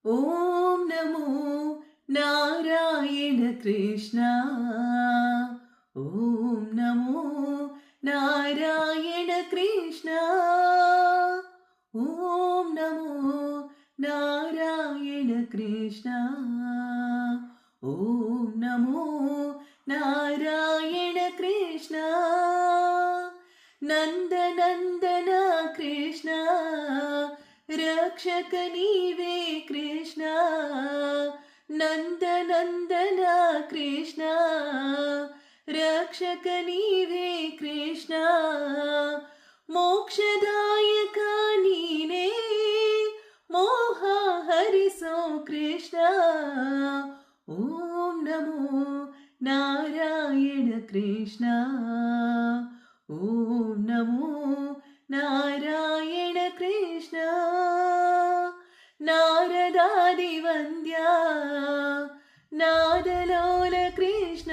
ఓం నమో నారాయణ కృష్ణ. ఓం నమో నారాయణ కృష్ణ. ఓం నమో నారాయణ కృష్ణ. ఓం నమో నారాయణ కృష్ణ. నందనందన కృష్ణ రక్షక నీవే కృష్ణ. నందనందన కృష్ణ రక్షక నీవే కృష్ణ. మోక్షదాయక నీనే మోహ హరిసో కృష్ణ. ఓం నమో నారాయణ కృష్ణ. ఓం నమో నారాయణ కృష్ణ. నారదాది వంద్య నాదలోల కృష్ణ.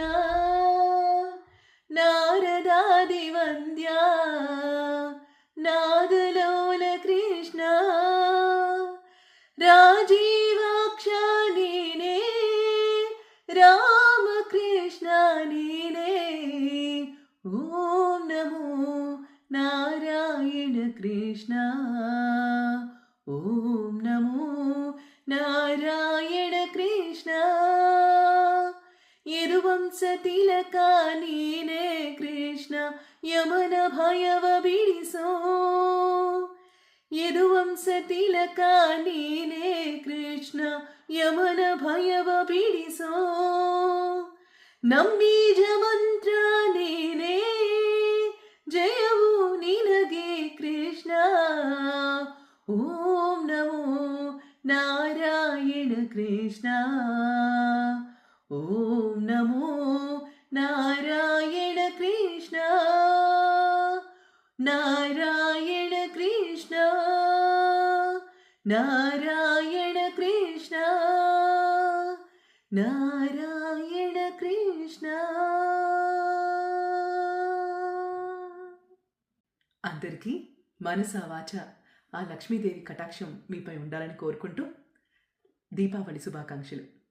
నారదాది వంద్య నాదలోల కృష్ణ. రాజీవాక్ష నీనే రామకృష్ణ నీనే. ఓం నమో నారాయణ కృష్ణ. ఓం నమో నారాయణ కృష్ణ. యదువంశ తిలಕ ನೀನೇ ಕೃಷ್ಣ ಯಮನ ಭಯವ ಬಿಡಿಸೋ. ಯದುವಂಶ ತಿಲಕ ನೀನೇ ಕೃಷ್ಣ ಯಮನ ಭಯವ ಬಿಡಿಸೋ. ನಂಬೀಜ ಮಂತ್ರ ನೀನೇ ಜಯವು ನಿನಗೆ ಕೃಷ್ಣ. ಓಂ ನಮೋ ನಾರಾಯಣ ಕೃಷ್ಣ. ಓಂ ನಮೋ ನಾರಾಯಣ ಕೃಷ್ಣ. ನಾರಾಯಣ ಕೃಷ್ಣ. ನಾರಾಯಣ ಕೃಷ್ಣ. నారాయణ కృష్ణ. అందరికీ మనసా వాచ ఆ లక్ష్మీదేవి కటాక్షం మీపై ఉండాలని కోరుకుంటూ దీపావళి శుభాకాంక్షలు.